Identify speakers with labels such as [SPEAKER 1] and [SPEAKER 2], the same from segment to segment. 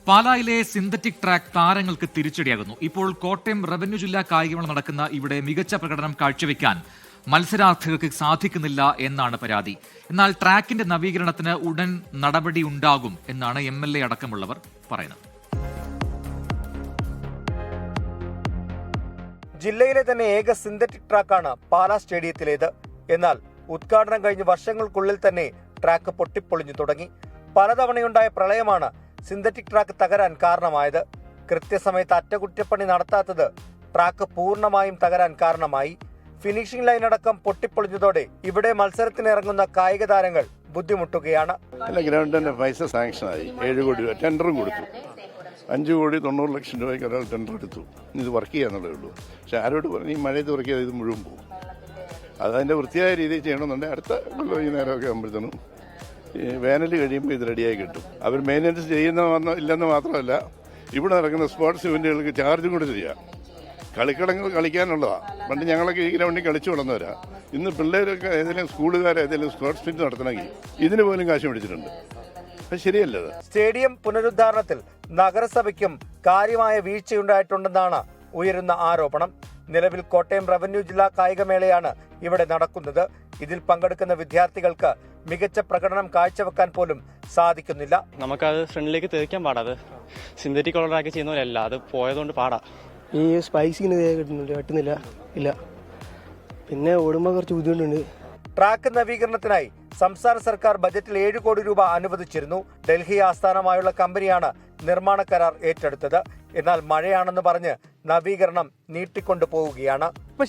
[SPEAKER 1] പാലായിലെ synthetic track താരങ്ങൾക്ക് തിരിച്ചടിയാകുന്നു. ഇപ്പോൾ കോട്ടയം റവന്യൂ ജില്ലാ കായികമേള നടക്കുന്ന ഇവിടെ മികച്ച പ്രകടനം കാഴ്ചവെക്കാൻ മത്സരാർത്ഥികൾക്ക് സാധിക്കുന്നില്ല എന്നാണ് പരാതി. എന്നാൽ ട്രാക്കിന്റെ നവീകരണത്തിന് ഉടൻ നടപടി ഉണ്ടാകും എന്നാണ് MLA അടക്കമുള്ളവർ പറയുന്നത്.
[SPEAKER 2] ജില്ലയിലെ തന്നെ ഏക സിന്തറ്റിക് ട്രാക്കാണ് പാലാ സ്റ്റേഡിയത്തിലേത്. എന്നാൽ ഉദ്ഘാടനം കഴിഞ്ഞ് വർഷങ്ങൾക്കുള്ളിൽ തന്നെ ട്രാക്ക് പൊട്ടിപ്പൊളിഞ്ഞു തുടങ്ങി. പലതവണയുണ്ടായ പ്രളയമാണ് സിന്തറ്റിക് ട്രാക്ക് തകരാൻ കാരണമായത്. കൃത്യസമയത്ത് അറ്റകുറ്റപ്പണി നടത്താത്തത് ട്രാക്ക് പൂർണ്ണമായും തകരാൻ കാരണമായി. ഫിനിഷിംഗ് ലൈൻ അടക്കം പൊട്ടിപ്പൊളിഞ്ഞതോടെ ഇവിടെ മത്സരത്തിനിറങ്ങുന്ന കായിക താരങ്ങൾ ബുദ്ധിമുട്ടുകയാണ്.
[SPEAKER 3] ഗ്രൗണ്ടിന്റെ പൈസ സാങ്ഷനായി 7 കോടി രൂപ ടെൻഡറും കൊടുത്തു. 5,90,00,000 രൂപയ്ക്ക് ഒരാൾ ടെൻഡർ എടുത്തു. ഇത് വർക്ക് ചെയ്യാന്നുള്ളേ ഉള്ളൂ. പക്ഷെ ആരോട് പറഞ്ഞു ഈ മഴയത്ത് വർക്ക് ചെയ്താൽ ഇത് മുഴുവൻ പോകും. അതതിന്റെ വൃത്തിയായ രീതിയിൽ ചെയ്യണമെന്നുണ്ടെങ്കിൽ അടുത്ത കൊല്ലം ഈ നേരമൊക്കെ ആകുമ്പോഴത്തേനും വേനൽ കഴിയുമ്പോൾ ഇത് റെഡിയായി കിട്ടും. അവർ മെയിൻ്റനൻസ് ഇല്ലെന്ന് മാത്രമല്ല, ഇവിടെ നടക്കുന്ന സ്പോർട്സ് ഇവന്റുകൾക്ക് ചാർജും കൂടി ചെയ്യാം. കളിക്കളങ്ങൾ കളിക്കാനുള്ളതാണ്. പണ്ട് ഞങ്ങളൊക്കെ ഈ ഗ്രൗണ്ടിൽ കളിച്ചു വളർന്നവരാ. ഇന്ന് പിള്ളേരൊക്കെ ഏതെങ്കിലും സ്കൂളുകാർ ഏതെങ്കിലും സ്പോർട്സ് ഫീൽഡ് നടത്തണമെങ്കിൽ ഇതിന് പോലും കാശ് മേടിച്ചിട്ടുണ്ട്. അത് ശരിയല്ലത്.
[SPEAKER 2] സ്റ്റേഡിയം പുനരുദ്ധാരണത്തിൽ നഗരസഭയ്ക്കും കാര്യമായ വീഴ്ചയുണ്ടായിട്ടുണ്ടെന്നാണ് ഉയരുന്ന ആരോപണം. നിലവിൽ കോട്ടയം റവന്യൂ ജില്ലാ കായികമേളയാണ് ഇവിടെ നടക്കുന്നത്. ഇതിൽ പങ്കെടുക്കുന്ന വിദ്യാർത്ഥികൾക്ക് മികച്ച പ്രകടനം കാഴ്ചവെക്കാൻ പോലും സാധിക്കുന്നില്ല.
[SPEAKER 4] നമുക്കത് ഫ്രണ്ടിലേക്ക് തെറിക്കാൻ പാടാ. അത് സിന്തറ്റിക് കളറാക്കി ചെയ്യുന്നവരല്ല, അത് പോയതുകൊണ്ട് പാടാ.
[SPEAKER 5] ഈ സ്പൈസിന് കിട്ടുന്നില്ല ഇല്ല. പിന്നെ ഓടുമ്പോൾ കുറച്ച് ബുദ്ധിമുട്ടുണ്ട്.
[SPEAKER 2] ട്രാക്ക് നവീകരണത്തിനായി സംസ്ഥാന സർക്കാർ ബജറ്റിൽ 7 കോടി രൂപ അനുവദിച്ചിരുന്നു. ഡൽഹി ആസ്ഥാനമായുള്ള കമ്പനിയാണ് നിർമ്മാണ കരാർ ഏറ്റെടുത്തത്. എന്നാൽ മഴയാണെന്ന് പറഞ്ഞ് നവീകരണം നീട്ടിക്കൊണ്ടു പോവുകയാണ്.
[SPEAKER 6] ഇപ്പൊ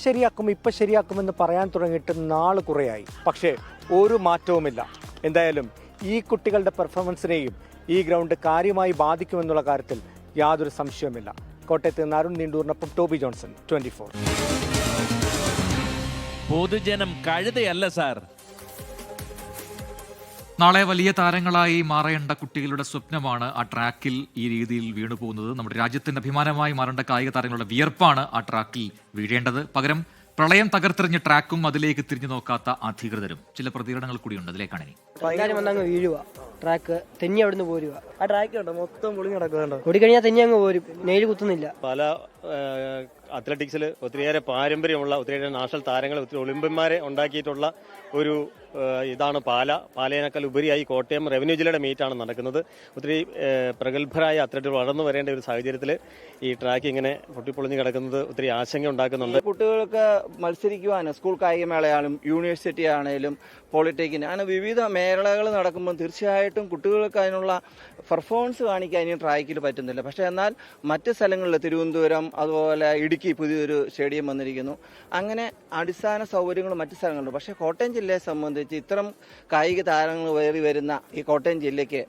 [SPEAKER 6] ശരിയാക്കുമെന്ന് പറയാൻ തുടങ്ങിയിട്ട് നാൾ കുറയായി. പക്ഷേ ഒരു മാറ്റവുമില്ല. എന്തായാലും ഈ കുട്ടികളുടെ പെർഫോമൻസിനെയും ഈ ഗ്രൗണ്ട് കാര്യമായി ബാധിക്കുമെന്നുള്ള കാര്യത്തിൽ യാതൊരു സംശയവുമില്ല. കോട്ടയത്ത് നിന്ന് അരുൺ നീണ്ടൂരിനൊപ്പം ടോബി ജോൺസൺ, 24.
[SPEAKER 7] പൊതുജനം കഴുതയല്ല സാർ.
[SPEAKER 1] നാളെ വലിയ താരങ്ങളായി മാറേണ്ട കുട്ടികളുടെ സ്വപ്നമാണ് ആ ട്രാക്കിൽ ഈ രീതിയിൽ വീണുപോകുന്നത്. നമ്മുടെ രാജ്യത്തിന്റെ അഭിമാനമായി മാറേണ്ട കായിക താരങ്ങളുടെ വിയർപ്പാണ് ആ ട്രാക്കിൽ വീഴേണ്ടത്. പകരം പ്രളയം തകർത്തെറിഞ്ഞ ട്രാക്കും അതിലേക്ക് തിരിഞ്ഞു നോക്കാത്ത അധികൃതരും. ചില പ്രതികരണങ്ങൾ കൂടിയുണ്ട്, അതിലേക്കാണ് ഇനി.
[SPEAKER 5] വീഴുക, ട്രാക്ക് തെന്നി അവിടുന്ന് പോരുക. ആ ട്രാക്ക് ഉണ്ടോ മൊത്തം പൊളിഞ്ഞ് കിടക്കുന്നുണ്ടോ? പൊടിക്കഴിഞ്ഞാൽ തെന്നി അങ്ങ് പോരും. നെയിൽ കുത്തുന്നില്ല.
[SPEAKER 4] പല അത്ലറ്റിക്സിൽ ഒത്തിരിയേറെ പാരമ്പര്യമുള്ള ഒത്തിരിയേറെ നാഷണൽ താരങ്ങൾ, ഒത്തിരി ഒളിമ്പ്യന്മാരെ ഉണ്ടാക്കിയിട്ടുള്ള ഒരു ഇതാണ് പാലയേക്കാൾ ഉപരിയായി കോട്ടയം റവന്യൂ ജില്ലയുടെ മീറ്റാണ് നടക്കുന്നത്. ഒത്തിരി പ്രഗത്ഭരായ അത്ലറ്റുകൾ വളർന്നു വരേണ്ട ഒരു സാഹചര്യത്തിൽ ഈ ട്രാക്ക് ഇങ്ങനെ പൊട്ടിപ്പൊളിഞ്ഞ് കിടക്കുന്നത് ഒത്തിരി ആശങ്ക ഉണ്ടാക്കുന്നുണ്ട്.
[SPEAKER 8] കുട്ടികൾക്ക് മത്സരിക്കുവാൻ സ്കൂൾ കായികമേളയാലും യൂണിവേഴ്സിറ്റി ആണെങ്കിലും പോളിടെക്നിക് അങ്ങനെ വിവിധ മേളകൾ നടക്കുമ്പോൾ തീർച്ചയായിട്ടും കുട്ടികൾക്ക് അതിനുള്ള പെർഫോമൻസ് കാണിക്കാൻ ഇനി ട്രാക്കിൽ പറ്റുന്നില്ല. പക്ഷേ എന്നാൽ മറ്റ് സ്ഥലങ്ങളിൽ തിരുവനന്തപുരം, അതുപോലെ ഇടുക്കി പുതിയൊരു സ്റ്റേഡിയം വന്നിരിക്കുന്നു. അങ്ങനെ അടിസ്ഥാന സൗകര്യങ്ങളും മറ്റ് സ്ഥലങ്ങളുണ്ട്. പക്ഷേ കോട്ടയം ജില്ലയെ സംബന്ധിച്ച് ഇത്തരം കായിക താരങ്ങൾ കയറി വരുന്ന ഈ കോട്ടയം ജില്ലയ്ക്ക്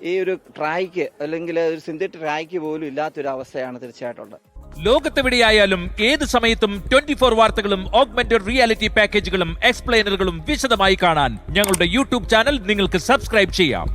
[SPEAKER 8] ഈ ഒരു ട്രാക്ക് അല്ലെങ്കിൽ ഒരു സിന്തറ്റിക് ട്രാക്ക് പോലും ഇല്ലാത്തൊരു അവസ്ഥയാണ് തീർച്ചയായിട്ടുള്ളത്.
[SPEAKER 7] ലോകത്തെവിടെയായാലും ഏത് സമയത്തും 24 വാർത്തകളും ഓഗ്മെന്റഡ് റിയാലിറ്റി പാക്കേജുകളും എക്സ്പ്ലെയിനറുകളും വിശദമായി കാണാൻ ഞങ്ങളുടെ YouTube ചാനൽ നിങ്ങൾക്ക് സബ്സ്ക്രൈബ് ചെയ്യാം.